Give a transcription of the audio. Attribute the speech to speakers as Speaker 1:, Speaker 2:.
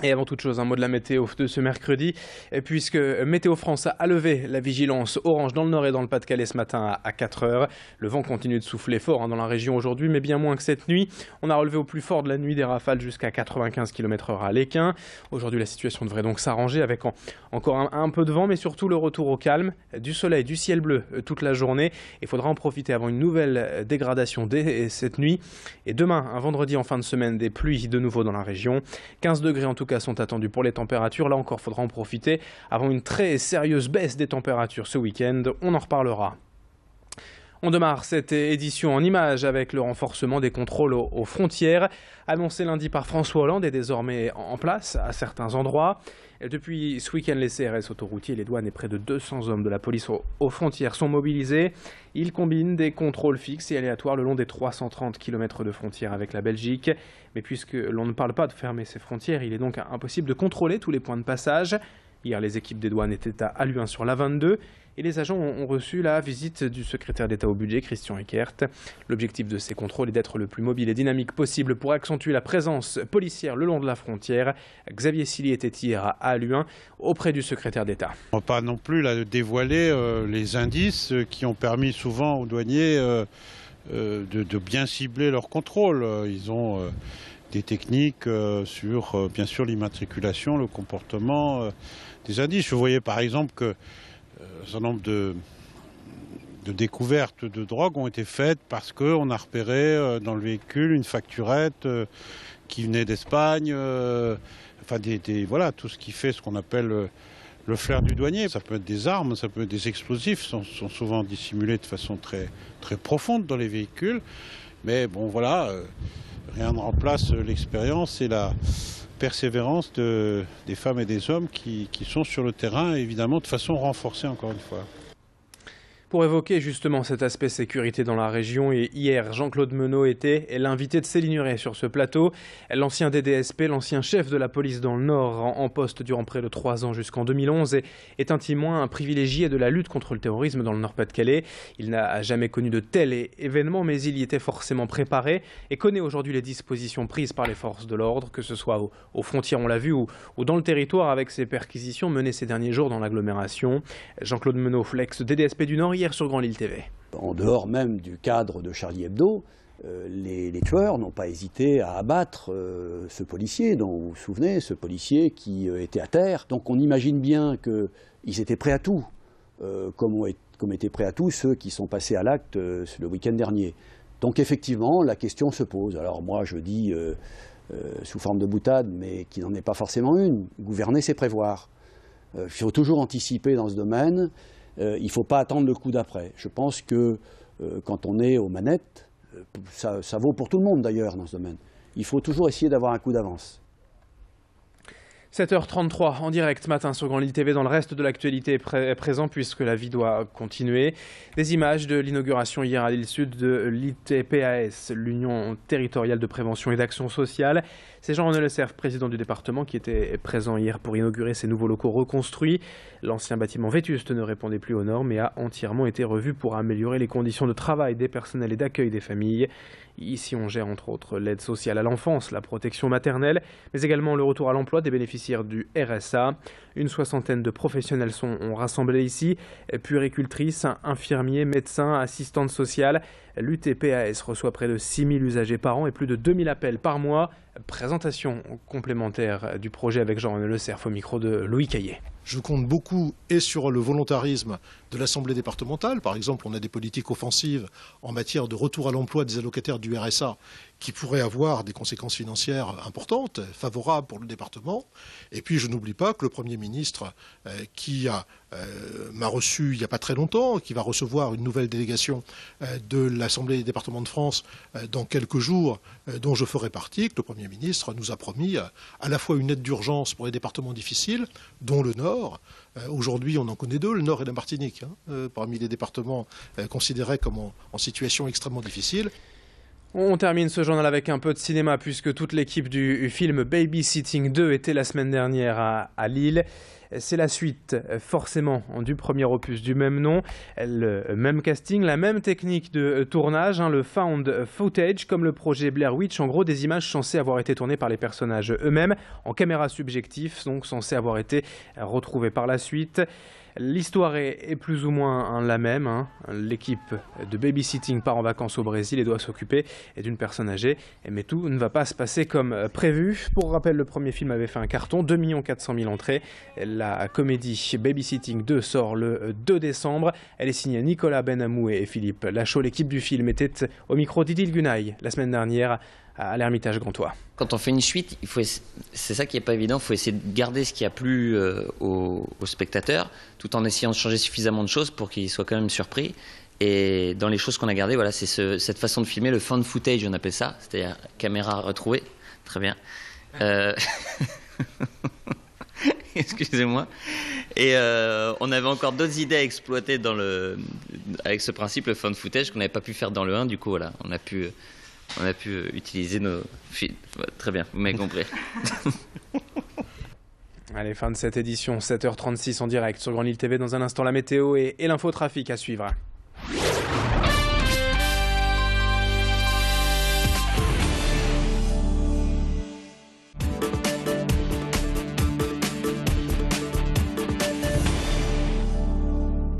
Speaker 1: Et avant toute chose, un mot de la météo de ce mercredi, puisque Météo France a levé la vigilance orange dans le nord et dans le Pas-de-Calais ce matin à 4 heures. Le vent continue de souffler fort dans la région aujourd'hui, mais bien moins que cette nuit. On a relevé au plus fort de la nuit des rafales jusqu'à 95 km/h à Léquin. Aujourd'hui, la situation devrait donc s'arranger avec encore un peu de vent, mais surtout le retour au calme, du soleil, du ciel bleu toute la journée. Il faudra en profiter avant une nouvelle dégradation dès cette nuit. Et demain, un vendredi en fin de semaine, des pluies de nouveau dans la région. 15 degrés en tout cas sont attendus pour les températures. Là encore, il faudra en profiter avant une très sérieuse baisse des températures ce week-end. On en reparlera. On démarre cette édition en images avec le renforcement des contrôles aux frontières. Annoncé lundi par François Hollande est désormais en place à certains endroits. Depuis ce week-end, les CRS autoroutiers, les douanes et près de 200 hommes de la police aux frontières sont mobilisés. Ils combinent des contrôles fixes et aléatoires le long des 330 km de frontières avec la Belgique. Mais puisque l'on ne parle pas de fermer ces frontières, il est donc impossible de contrôler tous les points de passage. Hier, les équipes des douanes étaient à Halluin sur l'A22 et les agents ont reçu la visite du secrétaire d'État au budget, Christian Eckert. L'objectif de ces contrôles est d'être le plus mobile et dynamique possible pour accentuer la présence policière le long de la frontière. Xavier Silly était hier à Halluin auprès du secrétaire d'État.
Speaker 2: On ne va pas non plus dévoiler les indices qui ont permis souvent aux douaniers de bien cibler leur contrôle. Ils ont des techniques sur, bien sûr, l'immatriculation, le comportement des indices. Vous voyez par exemple que un certain nombre de découvertes de drogue ont été faites parce qu'on a repéré dans le véhicule une facturette qui venait d'Espagne. Enfin, voilà, tout ce qui fait ce qu'on appelle le flair du douanier. Ça peut être des armes, ça peut être des explosifs, sont souvent dissimulés de façon très, très profonde dans les véhicules. Mais bon, voilà, rien ne remplace l'expérience et la persévérance des femmes et des hommes qui sont sur le terrain, évidemment de façon renforcée encore une fois.
Speaker 1: Pour évoquer justement cet aspect sécurité dans la région, et hier, Jean-Claude Menot était l'invité de Céline Huret sur ce plateau. L'ancien DDSP, l'ancien chef de la police dans le Nord, en poste durant près de 3 ans jusqu'en 2011, est intimement un privilégié de la lutte contre le terrorisme dans le Nord-Pas-de-Calais. Il n'a jamais connu de tel événement, mais il y était forcément préparé et connaît aujourd'hui les dispositions prises par les forces de l'ordre, que ce soit aux frontières, on l'a vu, ou dans le territoire avec ces perquisitions menées ces derniers jours dans l'agglomération. Jean-Claude Menot, flex DDSP du Nord, hier sur Grand Lille TV.
Speaker 3: En dehors même du cadre de Charlie Hebdo, les tueurs n'ont pas hésité à abattre ce policier, dont vous vous souvenez, ce policier qui était à terre. Donc on imagine bien qu'ils étaient prêts à tout, comme étaient prêts à tout ceux qui sont passés à l'acte le week-end dernier. Donc effectivement, la question se pose. Alors moi je dis, sous forme de boutade, mais qui n'en est pas forcément une, gouverner c'est prévoir. Il faut toujours anticiper dans ce domaine. Il ne faut pas attendre le coup d'après. Je pense que quand on est aux manettes, ça vaut pour tout le monde d'ailleurs dans ce domaine. Il faut toujours essayer d'avoir un coup d'avance.
Speaker 1: 7h33 en direct matin sur Grand Lille TV. Dans le reste de l'actualité est présent puisque la vie doit continuer. Des images de l'inauguration hier à Lille Sud de l'ITPAS, l'Union territoriale de prévention et d'action sociale. C'est Jean-René Le Cerf, président du département, qui était présent hier pour inaugurer ces nouveaux locaux reconstruits. L'ancien bâtiment vétuste ne répondait plus aux normes et a entièrement été revu pour améliorer les conditions de travail des personnels et d'accueil des familles. Ici, on gère entre autres l'aide sociale à l'enfance, la protection maternelle, mais également le retour à l'emploi des bénéficiaires du RSA. Une soixantaine de professionnels sont rassemblés ici, puéricultrices, infirmiers, médecins, assistantes sociales. L'UTPAS reçoit près de 6000 usagers par an et plus de 2000 appels par mois. Présentation complémentaire du projet avec Jean-René Le Cerf au micro de Louis Caillé.
Speaker 4: Je compte beaucoup et sur le volontarisme de l'Assemblée départementale. Par exemple, on a des politiques offensives en matière de retour à l'emploi des allocataires du RSA qui pourraient avoir des conséquences financières importantes, favorables pour le département. Et puis, je n'oublie pas que le Premier ministre, qui m'a reçu il n'y a pas très longtemps, qui va recevoir une nouvelle délégation de l'Assemblée des départements de France dans quelques jours, dont je ferai partie, que le Premier ministre nous a promis à la fois une aide d'urgence pour les départements difficiles, dont le Nord. Aujourd'hui, on en connaît deux, le Nord et la Martinique, parmi les départements considérés comme en situation extrêmement difficile.
Speaker 1: On termine ce journal avec un peu de cinéma puisque toute l'équipe du film Babysitting 2 était la semaine dernière à Lille. C'est la suite, forcément, du premier opus du même nom. Le même casting, la même technique de tournage, le found footage, comme le projet Blair Witch. En gros, des images censées avoir été tournées par les personnages eux-mêmes, en caméra subjective, donc censées avoir été retrouvées par la suite. L'histoire est plus ou moins la même. L'équipe de babysitting part en vacances au Brésil et doit s'occuper d'une personne âgée. Mais tout ne va pas se passer comme prévu. Pour rappel, le premier film avait fait un carton, 2 400 000 entrées. La comédie Babysitting 2 sort le 2 décembre. Elle est signée Nicolas Benhamou et Philippe Lachaud. L'équipe du film était au micro d'Idil Gunay la semaine dernière à l'Ermitage Gantois.
Speaker 5: Quand on fait une suite, c'est ça qui n'est pas évident, il faut essayer de garder ce qui a plu aux spectateurs, tout en essayant de changer suffisamment de choses pour qu'ils soient quand même surpris. Et dans les choses qu'on a gardées, voilà, c'est cette façon de filmer, le found footage, on appelle ça, c'est-à-dire caméra retrouvée. Très bien. Excusez-moi. Et on avait encore d'autres idées à exploiter avec ce principe, le found footage, qu'on n'avait pas pu faire dans le 1. Du coup, voilà, on a pu utiliser nos films. Très bien, vous m'avez compris.
Speaker 1: Allez, fin de cette édition, 7h36 en direct sur Grand Lille TV. Dans un instant, la météo et l'infotrafic à suivre.